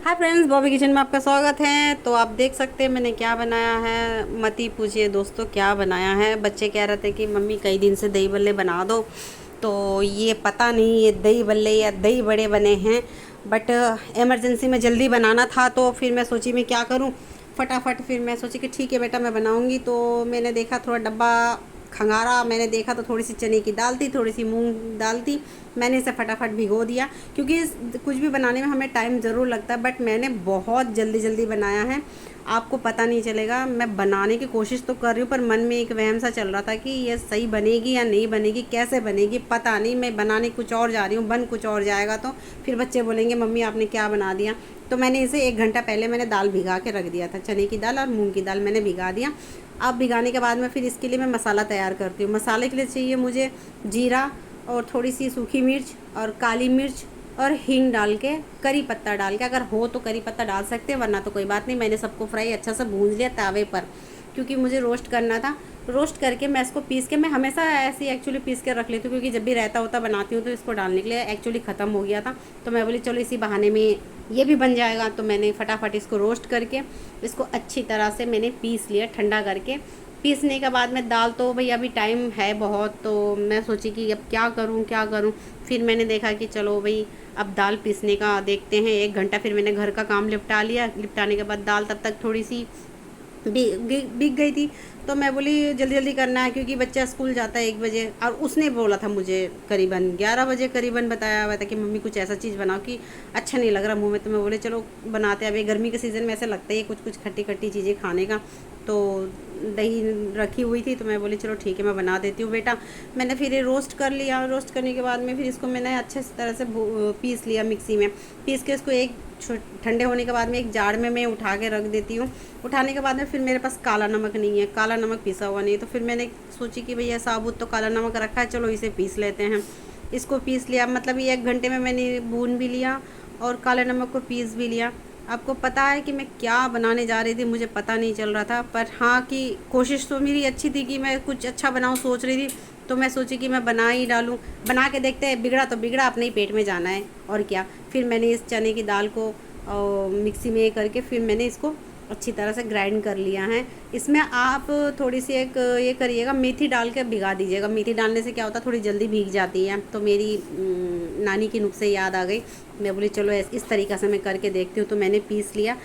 Hi friends, Bobby kitchen में आपका स्वागत है। तो आप देख सकते हैं मैंने क्या बनाया है। मत ही पूछिए दोस्तों क्या बनाया है। बच्चे कह रहे थे कि मम्मी कई दिन से दही बल्ले बना दो, तो ये पता नहीं ये दही बल्ले या दही बड़े बने हैं। बट इमरजेंसी में जल्दी बनाना था तो फिर मैं सोची मैं क्या करूं, फटाफट फिर मैं सोची कि ठीक है बेटा मैं बनाऊंगी। तो मैंने देखा थोड़ा डब्बा खंगारा, मैंने देखा तो थोड़ी सी चने की दाल थी, थोड़ी सी मूंग दाल थी। मैंने इसे फटाफट भिगो दिया क्योंकि कुछ भी बनाने में हमें टाइम ज़रूर लगता है। बट मैंने बहुत जल्दी जल्दी बनाया है, आपको पता नहीं चलेगा। मैं बनाने की कोशिश तो कर रही हूँ पर मन में एक वहम सा चल रहा था कि ये सही बनेगी या नहीं बनेगी, कैसे बनेगी पता नहीं। मैं बनाने कुछ और जा रही हूँ, बन कुछ और जाएगा तो फिर बच्चे बोलेंगे मम्मी आपने क्या बना दिया। तो मैंने इसे 1 घंटा पहले मैंने दाल भिगा के रख दिया था, चने की दाल और मूंग की दाल मैंने भिगा दिया। अब भिगाने के बाद में फिर इसके लिए मैं मसाला तैयार करती हूँ। मसाले के लिए चाहिए मुझे जीरा और थोड़ी सी सूखी मिर्च और काली मिर्च और हींग डाल के, करी पत्ता डाल के, अगर हो तो करी पत्ता डाल सकते हैं वरना तो कोई बात नहीं। मैंने सबको फ्राई अच्छा सा भून लिया तावे पर क्योंकि मुझे रोस्ट करना था। रोस्ट करके मैं इसको पीस के, मैं हमेशा ऐसे एक्चुअली पीस के रख लेती हूँ क्योंकि जब भी रहता होता बनाती हूँ तो इसको डालने के लिए एक्चुअली ख़त्म हो गया था। तो मैं बोली चलो इसी बहाने में ये भी बन जाएगा। तो मैंने फटाफट इसको रोस्ट करके इसको अच्छी तरह से मैंने पीस लिया ठंडा करके। पीसने के बाद में दाल, तो भाई अभी टाइम है बहुत, तो मैं सोची कि अब क्या करूं क्या करूं। फिर मैंने देखा कि चलो भाई अब दाल पीसने का देखते हैं। 1 घंटा फिर मैंने घर का काम निपटा लिया। निपटाने के बाद दाल तब तक थोड़ी सी बिक गई थी। तो मैं बोली जल्दी जल्दी करना है क्योंकि बच्चा स्कूल जाता है 1 बजे, और उसने बोला था मुझे करीबन 11 बजे करीबन बताया हुआ था कि मम्मी कुछ ऐसा चीज़ बनाओ कि अच्छा नहीं लग रहा मुंह में। तो मैं बोले चलो बनाते हैं। अभी गर्मी के सीज़न में ऐसा लगता है कुछ कुछ खट्टी खट्टी चीज़ें खाने का। तो दही रखी हुई थी तो मैं बोली चलो ठीक है मैं बना देती हूँ बेटा। मैंने फिर ये रोस्ट कर लिया। रोस्ट करने के बाद में फिर इसको मैंने अच्छे तरह से पीस लिया मिक्सी में। पीस के इसको एक ठंडे होने के बाद में एक जार में मैं उठा के रख देती हूँ। उठाने के बाद में फिर मेरे पास काला नमक नहीं है, काला नमक पिसा हुआ नहीं है। तो फिर मैंने सोची कि भैया साबुत तो काला नमक रखा है, चलो इसे पीस लेते हैं। इसको पीस लिया, मतलब ये 1 घंटे में मैंने भून भी लिया और काले नमक को पीस भी लिया। आपको पता है कि मैं क्या बनाने जा रही थी, मुझे पता नहीं चल रहा था। पर हाँ कि कोशिश तो मेरी अच्छी थी कि मैं कुछ अच्छा बनाऊँ सोच रही थी। तो मैं सोची कि मैं बना ही डालूँ, बना के देखते हैं, बिगड़ा तो बिगड़ा, अपने ही पेट में जाना है और क्या। फिर मैंने इस चने की दाल को मिक्सी में करके फिर मैंने इसको अच्छी तरह से ग्राइंड कर लिया है। इसमें आप थोड़ी सी एक ये करिएगा, मेथी डाल के भिगा दीजिएगा। मेथी डालने से क्या होता है थोड़ी जल्दी भीग जाती है। तो मेरी नानी की नुस्खे याद आ गई। मैं बोली चलो इस तरीक़े से मैं करके देखती हूँ। तो मैंने पीस लिया।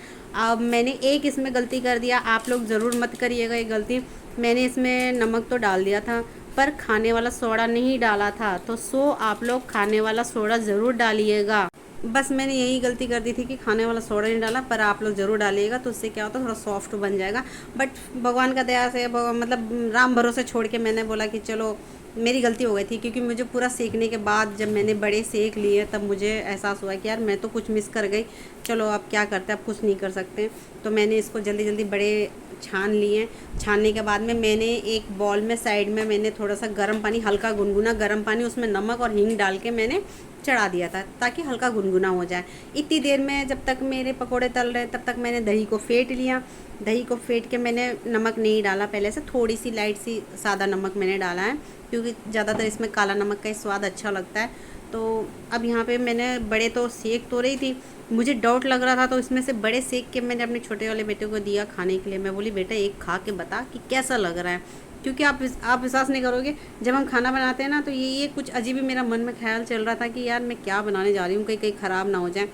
अब मैंने एक इसमें गलती कर दिया, आप लोग ज़रूर मत करिएगा ये गलती। मैंने इसमें नमक तो डाल दिया था पर खाने वाला सोडा नहीं डाला था। तो आप लोग खाने वाला सोडा ज़रूर डालिएगा। बस मैंने यही गलती कर दी थी कि खाने वाला सोडा नहीं डाला, पर आप लोग ज़रूर डालिएगा तो उससे क्या होता है थोड़ा सॉफ्ट बन जाएगा। बट भगवान का दया से मतलब राम भरोसे छोड़ के मैंने बोला कि चलो मेरी गलती हो गई थी क्योंकि मुझे पूरा सेकने के बाद जब मैंने बड़े सेक लिए तब मुझे एहसास हुआ कि यार मैं तो कुछ मिस कर गई। चलो अब क्या करते हैं, अब कुछ नहीं कर सकते। तो मैंने इसको जल्दी जल्दी बड़े छान लिए। छानने के बाद में मैंने एक बॉल में साइड में मैंने थोड़ा सा गर्म पानी, हल्का गुनगुना गर्म पानी, उसमें नमक और हींग डाल के मैंने चढ़ा दिया था ताकि हल्का गुनगुना हो जाए। इतनी देर में जब तक मेरे पकोड़े तल रहे तब तक मैंने दही को फेंट लिया। दही को फेंट के मैंने नमक नहीं डाला पहले से, थोड़ी सी लाइट सी सादा नमक मैंने डाला है क्योंकि ज़्यादातर इसमें काला नमक का ही स्वाद अच्छा लगता है। तो अब यहाँ पे मैंने बड़े तो सेक तो रही थी, मुझे डाउट लग रहा था तो इसमें से बड़े सेक के मैंने अपने छोटे वाले बेटे को दिया खाने के लिए। मैं बोली बेटा एक खा के बता कि कैसा लग रहा है, क्योंकि आप विश्वास नहीं करोगे जब हम खाना बनाते हैं ना तो ये कुछ अजीब ही मेरा मन में ख्याल चल रहा था कि यार मैं क्या बनाने जा रही हूँ, कहीं कहीं ख़राब ना हो जाए।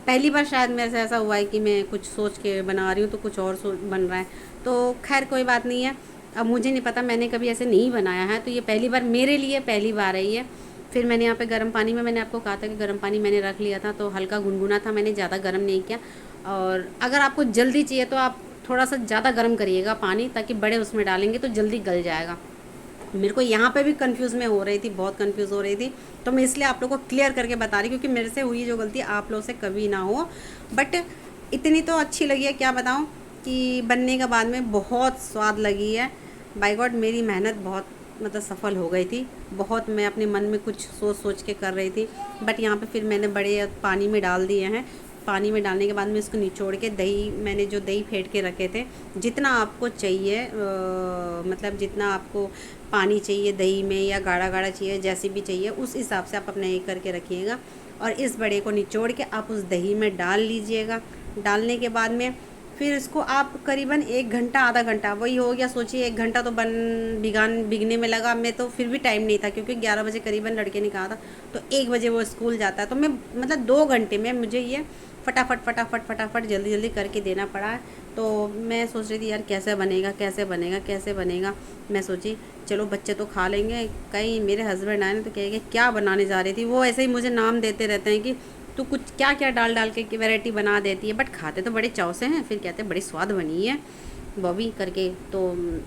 पहली बार शायद मेरे से ऐसा हुआ है कि मैं कुछ सोच के बना रही हूँ तो कुछ और बन रहा है। तो खैर कोई बात नहीं है। अब मुझे नहीं पता, मैंने कभी ऐसे नहीं बनाया है तो ये पहली बार मेरे लिए पहली बार है ये। फिर मैंने यहाँ पे गर्म पानी में, मैंने आपको कहा था कि गर्म पानी मैंने रख लिया था तो हल्का गुनगुना था, मैंने ज़्यादा गर्म नहीं किया। और अगर आपको जल्दी चाहिए तो आप थोड़ा सा ज़्यादा गर्म करिएगा पानी, ताकि बड़े उसमें डालेंगे तो जल्दी गल जाएगा। मेरे को यहाँ पे भी कंफ्यूज में हो रही थी, बहुत कंफ्यूज हो रही थी। तो मैं इसलिए आप लोगों को क्लियर करके बता रही क्योंकि मेरे से हुई जो गलती आप लोगों से कभी ना हो। बट इतनी तो अच्छी लगी है क्या बताऊँ कि बनने के बाद में बहुत स्वाद लगी है। बाय गॉड मेरी मेहनत बहुत मतलब सफल हो गई थी। बहुत मैं अपने मन में कुछ सोच सोच के कर रही थी। बट यहाँ पे फिर मैंने बड़े पानी में डाल दिए हैं। पानी में डालने के बाद में इसको निचोड़ के दही, मैंने जो दही फेंट के रखे थे, जितना आपको चाहिए मतलब जितना आपको पानी चाहिए दही में या गाढ़ा गाढ़ा चाहिए जैसे भी चाहिए उस हिसाब से आप अपना ये करके रखिएगा। और इस बड़े को निचोड़ के आप उस दही में डाल लीजिएगा। डालने के बाद में फिर इसको आप करीबन 1 घंटा आधा घंटा वही हो गया, सोचिए 1 घंटा तो भीगने में लगा। मैं तो फिर भी टाइम नहीं था क्योंकि 11 बजे करीबन लड़के ने कहा था, तो 1 बजे वो स्कूल जाता है, तो मैं मतलब 2 घंटे में मुझे ये फटाफट जल्दी जल्दी करके देना पड़ा है। तो मैं सोच रही थी यार कैसे बनेगा। मैं सोची चलो बच्चे तो खा लेंगे, कहीं मेरे हस्बैंड आए ना तो कहेंगे क्या बनाने जा रही थी। वो ऐसे ही मुझे नाम देते रहते हैं कि तू कुछ क्या क्या डाल के वैरायटी बना देती है, बट खाते तो बड़े चाव से हैं। फिर कहते हैं बड़ी स्वाद बनी है बॉबी करके। तो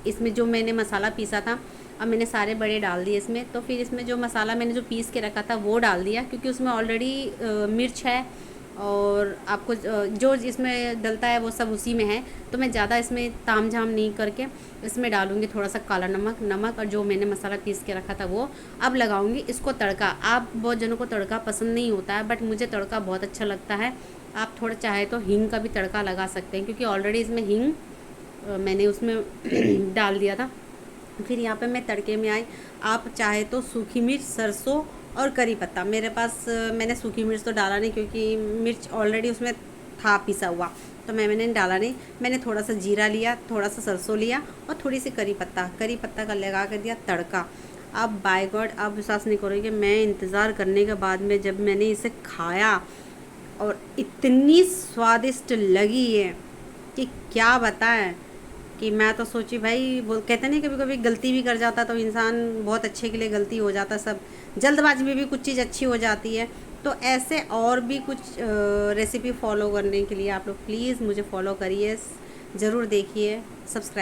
इसमें जो मैंने मसाला पीसा था, अब मैंने सारे बड़े डाल दिए इसमें। तो फिर इसमें जो मसाला मैंने जो पीस के रखा था वो डाल दिया, क्योंकि उसमें ऑलरेडी मिर्च है और आपको जो इसमें डलता है वो सब उसी में है। तो मैं ज़्यादा इसमें ताम झाम नहीं करके इसमें डालूँगी थोड़ा सा काला नमक और जो मैंने मसाला पीस के रखा था वो। अब लगाऊंगी इसको तड़का। आप बहुत जनों को तड़का पसंद नहीं होता है, बट मुझे तड़का बहुत अच्छा लगता है। आप थोड़ा चाहे तो हींग का भी तड़का लगा सकते हैं, क्योंकि ऑलरेडी इसमें हींग मैंने उसमें डाल दिया था। फिर यहाँ पे मैं तड़के में आई, आप चाहे तो सूखी मिर्च, सरसों और करी पत्ता। मेरे पास मैंने सूखी मिर्च तो डाला नहीं क्योंकि मिर्च ऑलरेडी उसमें था पिसा हुआ, तो मैंने डाला नहीं। मैंने थोड़ा सा जीरा लिया, थोड़ा सा सरसों लिया और थोड़ी सी करी पत्ता का लगा कर दिया तड़का। अब बाय गॉड आप विश्वास नहीं करोगे, मैं इंतज़ार करने के बाद में जब मैंने इसे खाया और इतनी स्वादिष्ट लगी है कि क्या बताएं। कि मैं तो सोची भाई, वो कहते नहीं कभी कभी गलती भी कर जाता तो इंसान बहुत अच्छे के लिए गलती हो जाता, सब जल्दबाजी में भी कुछ चीज़ अच्छी हो जाती है। तो ऐसे और भी कुछ रेसिपी फॉलो करने के लिए आप लोग प्लीज़ मुझे फॉलो करिए, ज़रूर देखिए, सब्सक्राइब।